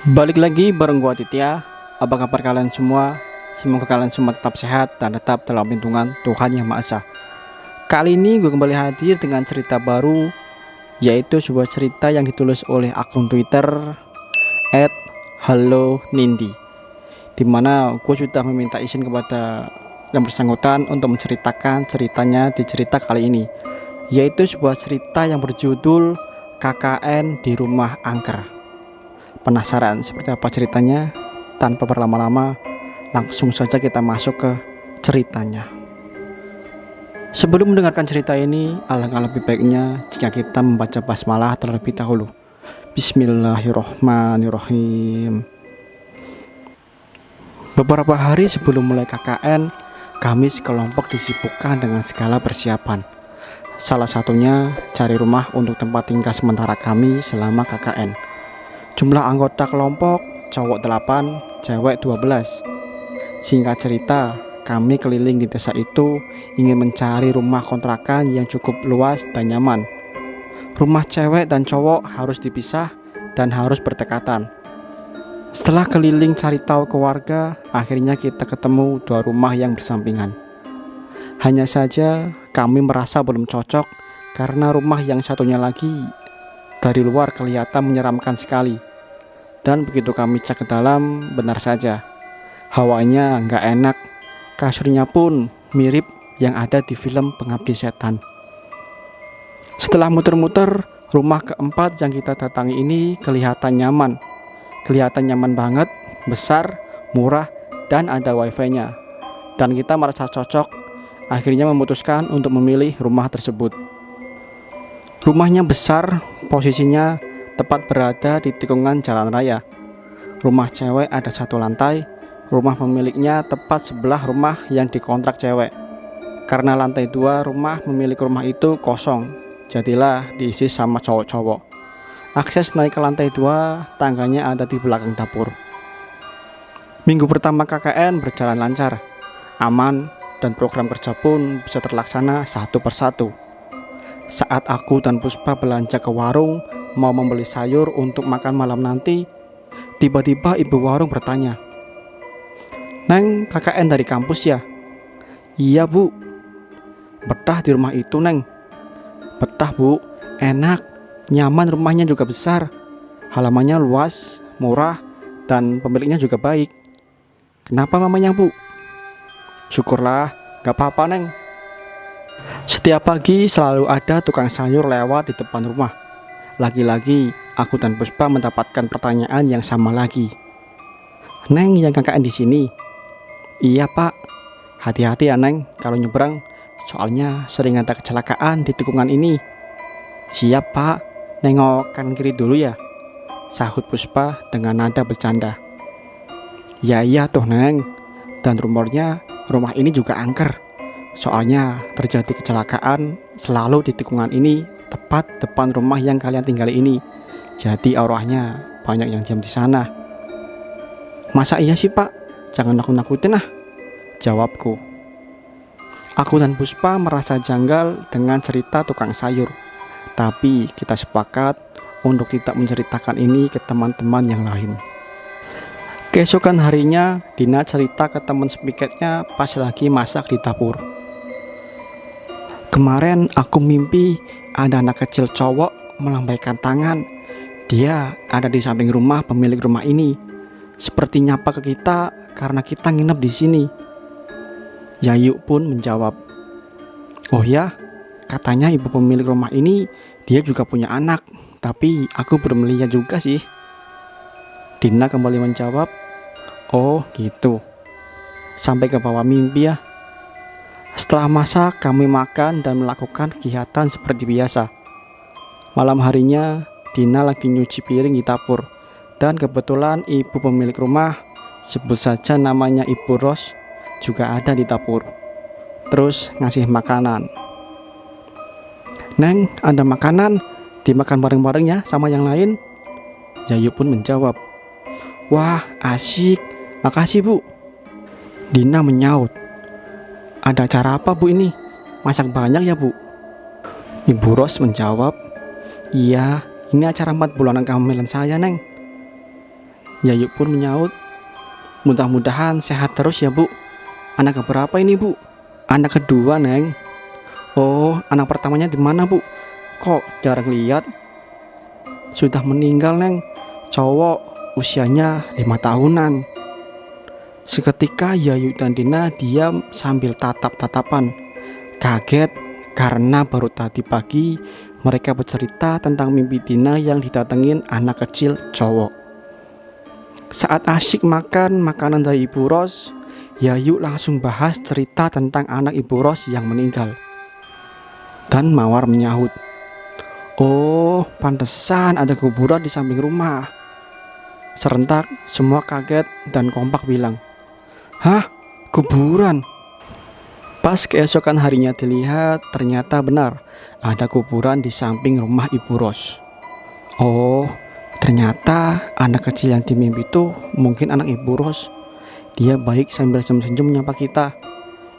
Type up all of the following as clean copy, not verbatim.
Balik lagi bareng gua Titya. Apa kabar kalian semua? Semoga kalian semua tetap sehat dan tetap dalam lindungan Tuhan Yang Maha Esa. Kali ini gue kembali hadir dengan cerita baru, yaitu sebuah cerita yang ditulis oleh akun Twitter @hallonindi, dimana gue sudah meminta izin kepada yang bersangkutan untuk menceritakan ceritanya di cerita kali ini, yaitu sebuah cerita yang berjudul KKN di Rumah Angker. Penasaran seperti apa ceritanya? Tanpa berlama-lama, langsung saja kita masuk ke ceritanya. Sebelum mendengarkan cerita ini, alangkah lebih baiknya jika kita membaca basmalah terlebih dahulu. Bismillahirrohmanirrohim. Beberapa hari sebelum mulai KKN, kami sekelompok disibukkan dengan segala persiapan. Salah satunya cari rumah untuk tempat tinggal sementara kami selama KKN. Jumlah anggota kelompok cowok 8, cewek 12. Singkat cerita, kami keliling di desa itu ingin mencari rumah kontrakan yang cukup luas dan nyaman. Rumah cewek dan cowok harus dipisah dan harus berdekatan. Setelah keliling cari tahu ke warga, akhirnya kita ketemu dua rumah yang bersampingan. Hanya saja kami merasa belum cocok karena rumah yang satunya lagi dari luar kelihatan menyeramkan sekali. Dan begitu kami cek ke dalam, benar saja hawanya nggak enak. Kasurnya pun mirip yang ada di film Pengabdi Setan. Setelah muter-muter, rumah keempat yang kita datangi ini kelihatan nyaman. Kelihatan nyaman banget, besar, murah, dan ada wifi-nya. Dan kita merasa cocok, akhirnya memutuskan untuk memilih rumah tersebut. Rumahnya besar, posisinya tepat berada di tikungan jalan raya. Rumah cewek ada satu lantai. Rumah pemiliknya tepat sebelah rumah yang dikontrak cewek. Karena lantai 2 rumah pemilik rumah itu kosong, jadilah diisi sama cowok-cowok. Akses naik ke lantai 2 tangganya ada di belakang dapur. Minggu pertama KKN berjalan lancar, aman, dan program kerja pun bisa terlaksana satu persatu. Saat aku dan Puspa belanja ke warung mau membeli sayur untuk makan malam nanti, tiba-tiba ibu warung bertanya, "Neng, KKN dari kampus ya?" "Iya bu." "Betah di rumah itu neng?" "Betah bu, enak, nyaman, rumahnya juga besar, halamannya luas, murah, dan pemiliknya juga baik." "Kenapa mamanya bu?" "Syukurlah, gak apa-apa neng. Setiap pagi selalu ada tukang sayur lewat di depan rumah." Lagi-lagi aku dan Puspa mendapatkan pertanyaan yang sama lagi. "Neng yang KKN di sini?" "Iya pak." "Hati-hati ya neng kalau nyebrang, soalnya sering ada kecelakaan di tikungan ini." "Siap pak, nengok kanan kiri dulu ya," sahut Puspa dengan nada bercanda. "Ya iya tuh neng, dan rumornya rumah ini juga angker. Soalnya terjadi kecelakaan selalu di tikungan ini, tepat depan rumah yang kalian tinggali ini. Jadi arwahnya banyak yang diam di sana." "Masa iya sih pak? Jangan nakut-nakutin ah," jawabku. Aku dan Puspa merasa janggal dengan cerita tukang sayur, tapi kita sepakat untuk tidak menceritakan ini ke teman-teman yang lain. Keesokan harinya, Dina cerita ke teman sepiketnya pas lagi masak di dapur. "Kemarin aku mimpi ada anak kecil cowok melambaikan tangan. Dia ada di samping rumah pemilik rumah ini, seperti nyapa ke kita karena kita nginep di sini." Yayu pun menjawab, "Oh ya, katanya ibu pemilik rumah ini dia juga punya anak, tapi aku belum lihat juga sih." Dina kembali menjawab, "Oh gitu, sampai ke bawah mimpi ya." Setelah masak, kami makan dan melakukan kegiatan seperti biasa. Malam harinya, Dina lagi nyuci piring di dapur, dan kebetulan ibu pemilik rumah, sebut saja namanya Ibu Ros, juga ada di dapur. Terus ngasih makanan. "Neng, ada makanan, dimakan bareng-bareng ya sama yang lain." Yayu pun menjawab, "Wah, asik, makasih bu." Dina menyaut, "Ada acara apa bu ini? Masak banyak ya bu?" Ibu Ros menjawab, "Iya, ini acara 4 bulanan kehamilan saya neng." Yayu pun menyaut, mudah-mudahan sehat terus ya bu. Anak keberapa ini bu? Anak kedua neng. Oh, anak pertamanya di mana bu? Kok jarang lihat? Sudah meninggal neng. Cowok, usianya 5 tahunan. Seketika Yayu dan Dina diam sambil tatap-tatapan. Kaget karena baru tadi pagi mereka bercerita tentang mimpi Dina yang didatengin anak kecil cowok. Saat asyik makan makanan dari Ibu Ros, Yayu langsung bahas cerita tentang anak Ibu Ros yang meninggal. Dan Mawar menyahut, "Oh, pantesan ada kuburan di samping rumah." Serentak semua kaget dan kompak bilang, "Hah? Kuburan?" Pas keesokan harinya dilihat, ternyata benar ada kuburan di samping rumah Ibu Ros. Oh, ternyata anak kecil yang dimimpi itu mungkin anak Ibu Ros. Dia baik sambil senyum-senyum menyapa kita.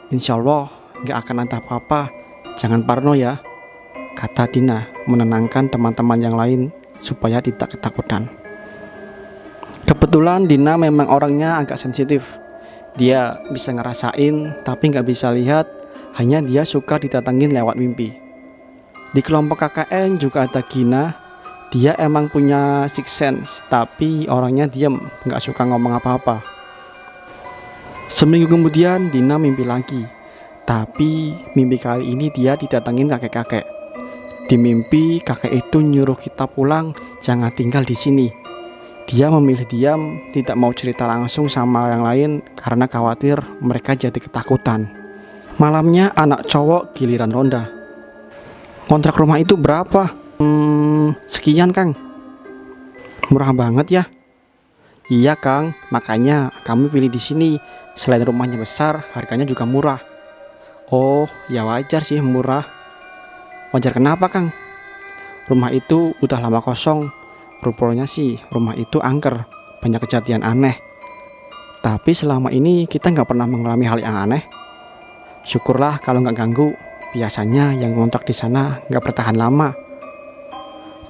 "Insya Allah gak akan ada apa-apa, jangan parno ya," kata Dina menenangkan teman-teman yang lain supaya tidak ketakutan. Kebetulan Dina memang orangnya agak sensitif. Dia bisa ngerasain tapi gak bisa lihat, hanya dia suka didatangin lewat mimpi. Di kelompok KKN juga ada Gina. Dia emang punya sixth sense, tapi orangnya diam, gak suka ngomong apa-apa. Seminggu kemudian Dina mimpi lagi. Tapi mimpi kali ini dia didatangin kakek-kakek. Di mimpi kakek itu nyuruh kita pulang, jangan tinggal di sini. Dia memilih diam, tidak mau cerita langsung sama yang lain karena khawatir mereka jadi ketakutan. Malamnya anak cowok giliran ronda. "Kontrak rumah itu berapa?" Sekian kang." "Murah banget ya." "Iya kang, makanya kami pilih di sini. Selain rumahnya besar, harganya juga murah." "Oh, ya wajar sih murah." "Wajar kenapa kang?" "Rumah itu udah lama kosong. Rupanya sih rumah itu angker, banyak kejadian aneh. Tapi selama ini kita nggak pernah mengalami hal yang aneh. Syukurlah kalau nggak ganggu. Biasanya yang ngontrak di sana nggak bertahan lama.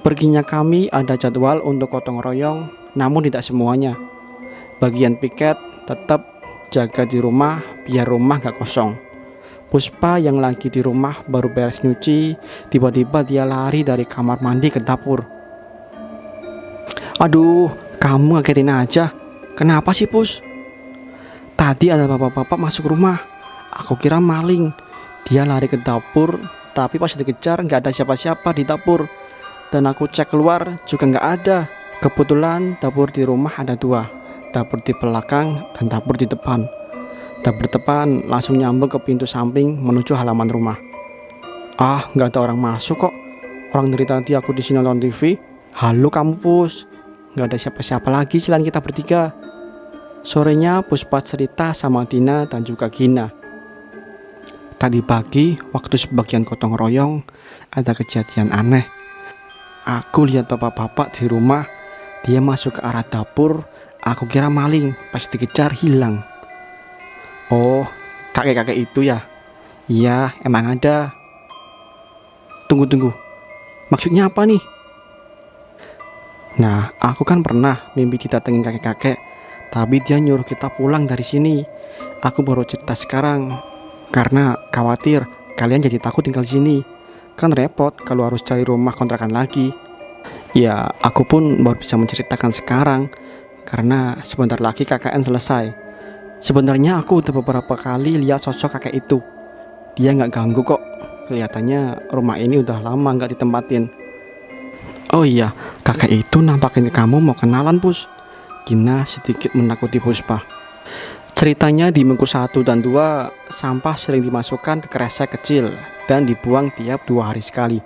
Perginya kami ada jadwal untuk gotong royong, namun tidak semuanya. Bagian piket tetap jaga di rumah biar rumah gak kosong. Puspa yang lagi di rumah baru beres nyuci, tiba-tiba dia lari dari kamar mandi ke dapur. "Aduh, kamu ngagetin aja. Kenapa sih Pus?" "Tadi ada bapak-bapak masuk rumah. Aku kira maling." Dia lari ke dapur, tapi pas dikejar gak ada siapa-siapa di dapur. Dan aku cek keluar juga gak ada. Kebetulan dapur di rumah ada 2. Dapur di belakang dan dapur di depan. Dapur depan langsung nyambung ke pintu samping menuju halaman rumah. "Ah, nggak ada orang masuk kok. Orang dari tadi aku di sini nonton TV." "Halo kamu Pus, nggak ada siapa-siapa lagi selain kita bertiga." Sorenya Puspa cerita sama Dina dan juga Gina. "Tadi pagi waktu sebagian gotong royong ada kejadian aneh. Aku lihat bapak-bapak di rumah. Dia masuk ke arah dapur. Aku kira maling, pas dikejar hilang." "Oh, kakek-kakek itu ya?" "Iya, emang ada." Tunggu. Maksudnya apa nih?" "Nah, aku kan pernah mimpi didatengin kakek-kakek, tapi dia nyuruh kita pulang dari sini. Aku baru cerita sekarang, karena khawatir kalian jadi takut tinggal di sini. Kan repot kalau harus cari rumah kontrakan lagi. Ya, aku pun baru bisa menceritakan sekarang, karena sebentar lagi KKN selesai. Sebenarnya aku udah beberapa kali lihat sosok kakek itu. Dia nggak ganggu kok. Kelihatannya rumah ini udah lama nggak ditempatin." "Oh iya, kakek itu nampakin ke kamu mau kenalan Pus." Gina sedikit menakuti Puspa. Ceritanya di minggu 1 dan 2 sampah sering dimasukkan ke kresek kecil dan dibuang tiap 2 hari sekali.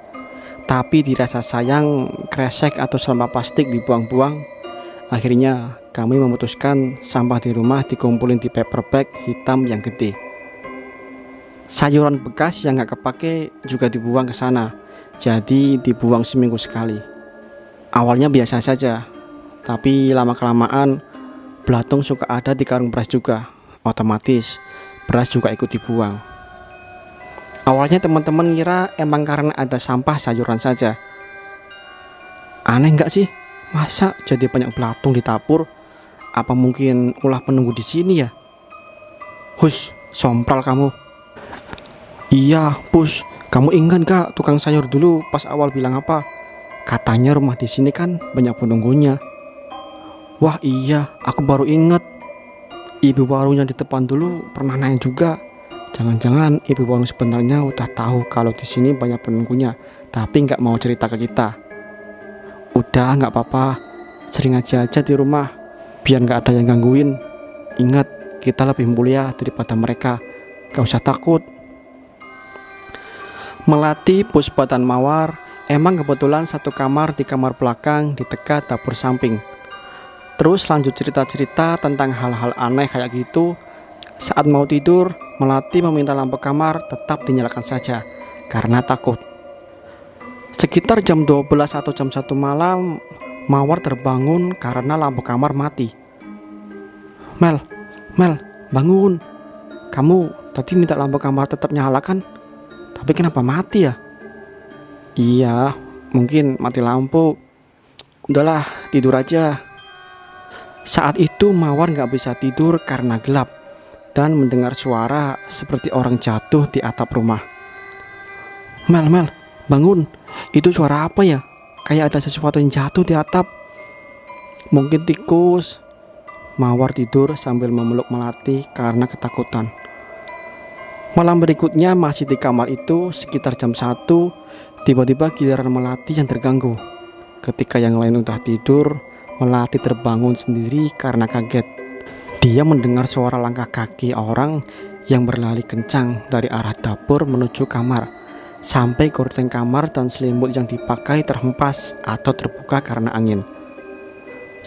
Tapi dirasa sayang kresek atau sampah plastik dibuang-buang. Akhirnya kami memutuskan sampah di rumah dikumpulin di paper bag hitam yang gede. Sayuran bekas yang gak kepake juga dibuang ke sana. Jadi dibuang seminggu sekali. Awalnya biasa saja, tapi lama-kelamaan belatung suka ada di karung beras juga. Otomatis beras juga ikut dibuang. Awalnya teman-teman ngira emang karena ada sampah sayuran saja. Aneh gak sih? Masa jadi banyak belatung di dapur? Apa mungkin ulah penunggu di sini ya? Hus, sompral kamu. Iya, Pus. Kamu ingat gak tukang sayur dulu pas awal bilang apa? Katanya rumah di sini kan banyak penunggunya. Wah iya, aku baru ingat. Ibu warung yang di depan dulu pernah nanya juga. Jangan-jangan ibu warung sebenarnya udah tahu kalau di sini banyak penunggunya, tapi nggak mau cerita ke kita. Udah nggak apa-apa, sering aja di rumah, biar nggak ada yang gangguin. Ingat, kita lebih mulia daripada mereka. Gak usah takut. Melati, Puspa dan Mawar emang kebetulan satu kamar di kamar belakang di dekat dapur samping. Terus lanjut cerita-cerita tentang hal-hal aneh kayak gitu. Saat mau tidur, Melati meminta lampu kamar tetap dinyalakan saja karena takut. Sekitar jam 12 atau jam 1 malam, Mawar terbangun karena lampu kamar mati. Mel, bangun. Kamu tadi minta lampu kamar tetap nyala kan? Tapi kenapa mati ya? Iya, mungkin mati lampu. Udahlah, tidur aja. Saat itu Mawar gak bisa tidur karena gelap dan mendengar suara seperti orang jatuh di atap rumah. Mel, bangun. Itu suara apa ya? Kayak ada sesuatu yang jatuh di atap. Mungkin tikus. Mawar tidur sambil memeluk Melati karena ketakutan. Malam berikutnya masih di kamar itu sekitar jam 1, tiba-tiba giliran Melati yang terganggu. Ketika yang lain udah tidur, Melati terbangun sendiri karena kaget. Dia mendengar suara langkah kaki orang yang berlari kencang dari arah dapur menuju kamar, sampai gorden kamar dan selimut yang dipakai terhempas atau terbuka karena angin.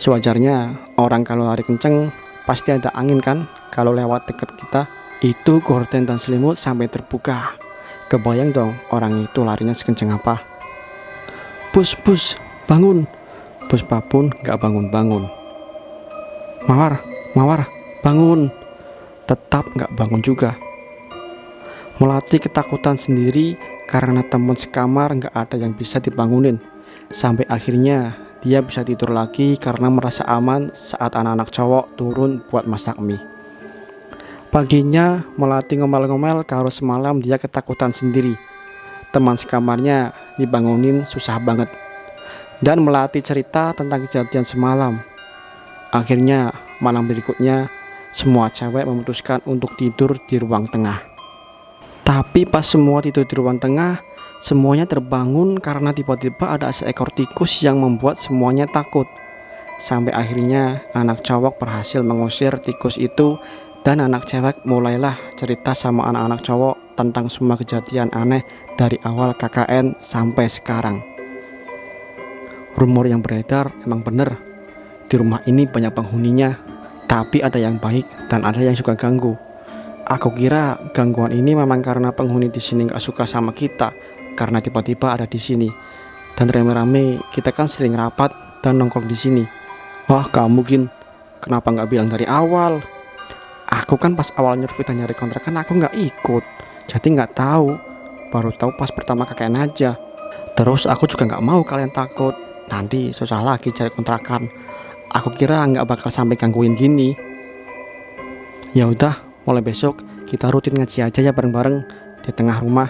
Sewajarnya orang kalau lari kencang pasti ada angin kan. Kalau lewat dekat kita, itu gorden dan selimut sampai terbuka. Kebayang dong orang itu larinya sekencang apa. Pus, bangun. Puspa pun gak bangun-bangun. Mawar, bangun. Tetap gak bangun juga. Melati ketakutan sendiri karena teman sekamar gak ada yang bisa dibangunin. Sampai akhirnya dia bisa tidur lagi karena merasa aman saat anak-anak cowok turun buat masak mie. Paginya Melati ngomel-ngomel kalau semalam dia ketakutan sendiri. Teman sekamarnya dibangunin susah banget. Dan Melati cerita tentang kejadian semalam. Akhirnya malam berikutnya semua cewek memutuskan untuk tidur di ruang tengah. Tapi pas semua tidur di ruang tengah, semuanya terbangun karena tiba-tiba ada seekor tikus yang membuat semuanya takut. Sampai akhirnya anak cowok berhasil mengusir tikus itu, dan anak cewek mulailah cerita sama anak-anak cowok tentang semua kejadian aneh dari awal KKN sampai sekarang. Rumor yang beredar emang bener. Di rumah ini banyak penghuninya, tapi ada yang baik dan ada yang suka ganggu. Aku kira gangguan ini memang karena penghuni di sini gak suka sama kita, karena tiba-tiba ada di sini. Dan rame-rame kita kan sering rapat dan nongkrong di sini. Wah kamu Gin, kenapa gak bilang dari awal? Aku kan pas awal nyuruh kita nyari kontrakan aku gak ikut, jadi gak tahu. Baru tahu pas pertama KKN aja. Terus aku juga gak mau kalian takut, nanti susah lagi cari kontrakan. Aku kira gak bakal sampai gangguin gini. Ya udah, mulai besok kita rutin ngaji aja ya bareng-bareng di tengah rumah.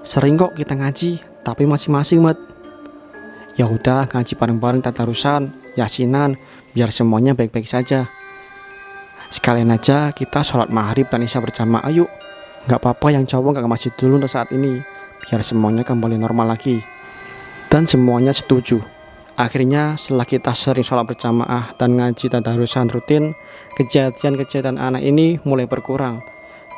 Sering kok kita ngaji, tapi masing-masing mat. Ya udah ngaji bareng-bareng tadarusan, yasinan, biar semuanya baik-baik saja. Sekalian aja kita sholat maghrib dan isya berjamaah yuk. Gak apa-apa yang cowok gak ke masjid dulu untuk saat ini, biar semuanya kembali normal lagi. Dan semuanya setuju. Akhirnya setelah kita sering sholat berjamaah dan ngaji tadarusan rutin, kejadian-kejadian anak ini mulai berkurang.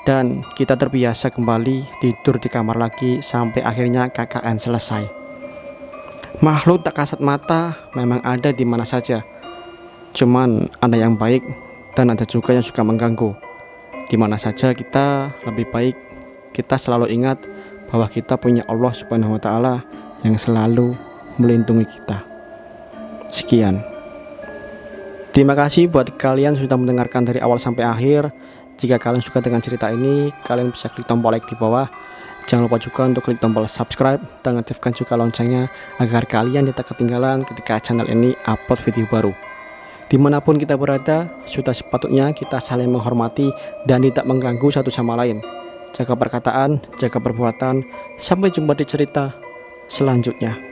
Dan kita terbiasa kembali tidur di kamar lagi sampai akhirnya KKN selesai. Makhluk tak kasat mata memang ada di mana saja. Cuman ada yang baik dan ada juga yang suka mengganggu. Di mana saja kita lebih baik kita selalu ingat bahwa kita punya Allah Subhanahu wa taala yang selalu melindungi kita. Sekian. Terima kasih buat kalian sudah mendengarkan dari awal sampai akhir. Jika kalian suka dengan cerita ini, kalian bisa klik tombol like di bawah. Jangan lupa juga untuk klik tombol subscribe dan aktifkan juga loncengnya agar kalian tidak ketinggalan ketika channel ini upload video baru. Dimanapun kita berada, sudah sepatutnya kita saling menghormati dan tidak mengganggu satu sama lain. Jaga perkataan, jaga perbuatan. Sampai jumpa di cerita selanjutnya.